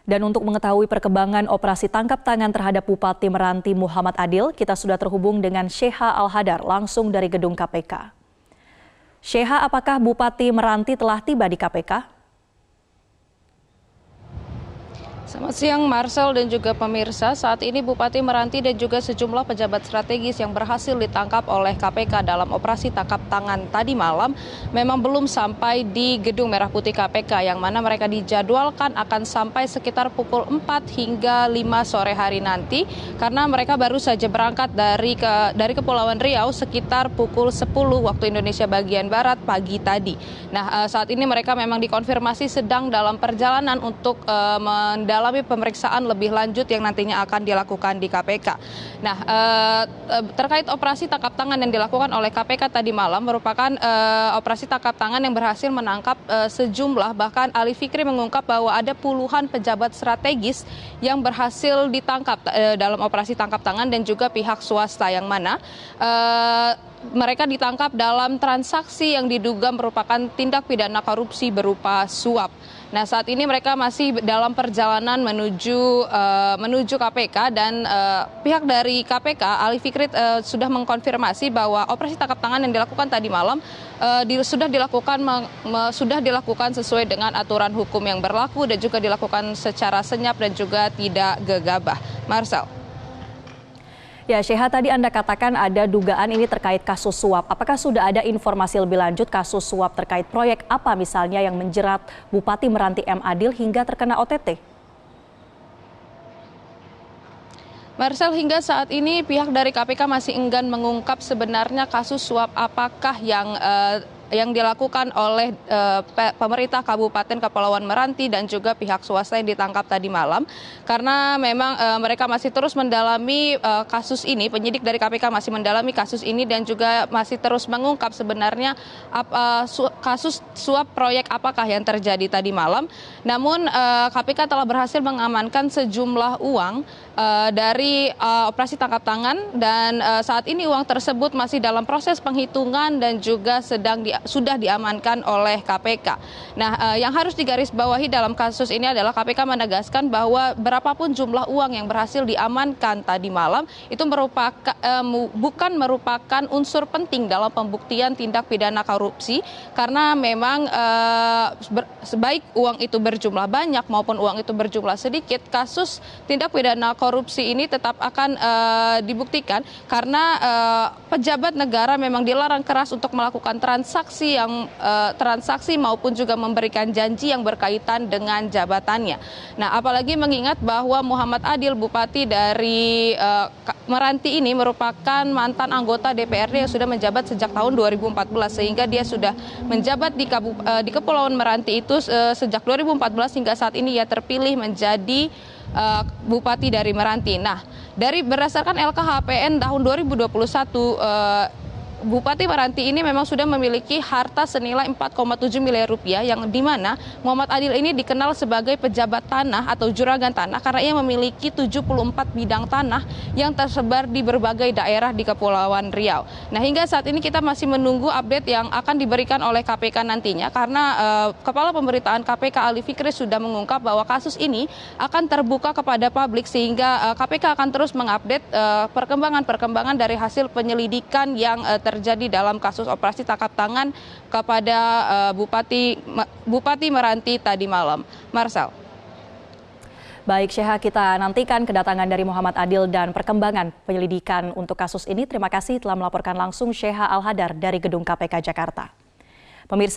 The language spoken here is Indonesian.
Dan untuk mengetahui perkembangan operasi tangkap tangan terhadap Bupati Meranti Muhammad Adil, kita sudah terhubung dengan Sheha Al-Hadar langsung dari gedung KPK. Sheha, apakah Bupati Meranti telah tiba di KPK? Selamat siang Marcel dan juga pemirsa. Saat ini Bupati Meranti dan juga sejumlah pejabat strategis yang berhasil ditangkap oleh KPK dalam operasi tangkap tangan tadi malam memang belum sampai di Gedung Merah Putih KPK, yang mana mereka dijadwalkan akan sampai sekitar pukul 4 hingga 5 sore hari nanti, karena mereka baru saja berangkat dari Kepulauan Riau sekitar pukul 10 waktu Indonesia bagian Barat pagi tadi. Nah, saat ini mereka memang dikonfirmasi sedang dalam perjalanan untuk mendalami pemeriksaan lebih lanjut yang nantinya akan dilakukan di KPK. Nah, terkait operasi tangkap tangan yang dilakukan oleh KPK tadi malam merupakan operasi tangkap tangan yang berhasil menangkap sejumlah, bahkan Ali Fikri mengungkap bahwa ada puluhan pejabat strategis yang berhasil ditangkap dalam operasi tangkap tangan dan juga pihak swasta, yang mana mereka ditangkap dalam transaksi yang diduga merupakan tindak pidana korupsi berupa suap. Nah, saat ini mereka masih dalam perjalanan menuju KPK, dan pihak dari KPK, Ali Fikri sudah mengkonfirmasi bahwa operasi tangkap tangan yang dilakukan tadi malam sudah dilakukan sesuai dengan aturan hukum yang berlaku dan juga dilakukan secara senyap dan juga tidak gegabah. Marcel. Ya, Sheha, tadi Anda katakan ada dugaan ini terkait kasus suap. Apakah sudah ada informasi lebih lanjut kasus suap terkait proyek apa misalnya yang menjerat Bupati Meranti M. Adil hingga terkena OTT? Marcel, hingga saat ini pihak dari KPK masih enggan mengungkap sebenarnya kasus suap apakah yang dilakukan oleh pemerintah Kabupaten Kepulauan Meranti dan juga pihak swasta yang ditangkap tadi malam, karena memang mereka masih terus mendalami kasus ini. Penyidik dari KPK masih mendalami kasus ini dan juga masih terus mengungkap sebenarnya kasus suap proyek apakah yang terjadi tadi malam. Namun KPK telah berhasil mengamankan sejumlah uang dari operasi tangkap tangan, dan saat ini uang tersebut masih dalam proses penghitungan dan juga sudah diamankan oleh KPK. Nah, yang harus digarisbawahi dalam kasus ini adalah KPK menegaskan bahwa berapapun jumlah uang yang berhasil diamankan tadi malam itu bukan merupakan unsur penting dalam pembuktian tindak pidana korupsi, karena memang sebaik uang itu berjumlah banyak maupun uang itu berjumlah sedikit, kasus tindak pidana korupsi ini tetap akan dibuktikan, karena pejabat negara memang dilarang keras untuk melakukan transaksi maupun juga memberikan janji yang berkaitan dengan jabatannya. Nah, apalagi mengingat bahwa Muhammad Adil, Bupati dari Meranti ini merupakan mantan anggota DPRD yang sudah menjabat sejak tahun 2014, sehingga dia sudah menjabat di Kepulauan Meranti itu sejak 2014 hingga saat ini ia terpilih menjadi Bupati dari Meranti. Nah, berdasarkan LKHPN tahun 2021, Bupati Meranti ini memang sudah memiliki harta senilai 4,7 miliar rupiah, yang dimana Muhammad Adil ini dikenal sebagai pejabat tanah atau juragan tanah karena ia memiliki 74 bidang tanah yang tersebar di berbagai daerah di Kepulauan Riau. Nah, hingga saat ini kita masih menunggu update yang akan diberikan oleh KPK nantinya, karena Kepala Pemberitaan KPK Ali Fikri sudah mengungkap bahwa kasus ini akan terbuka kepada publik, sehingga KPK akan terus mengupdate perkembangan dari hasil penyelidikan yang terjadi dalam kasus operasi tangkap tangan kepada Bupati Meranti tadi malam. Marcel. Baik, Sheha, kita nantikan kedatangan dari Muhammad Adil dan perkembangan penyelidikan untuk kasus ini. Terima kasih telah melaporkan langsung Sheha Al-Hadar dari Gedung KPK Jakarta. Pemirsa.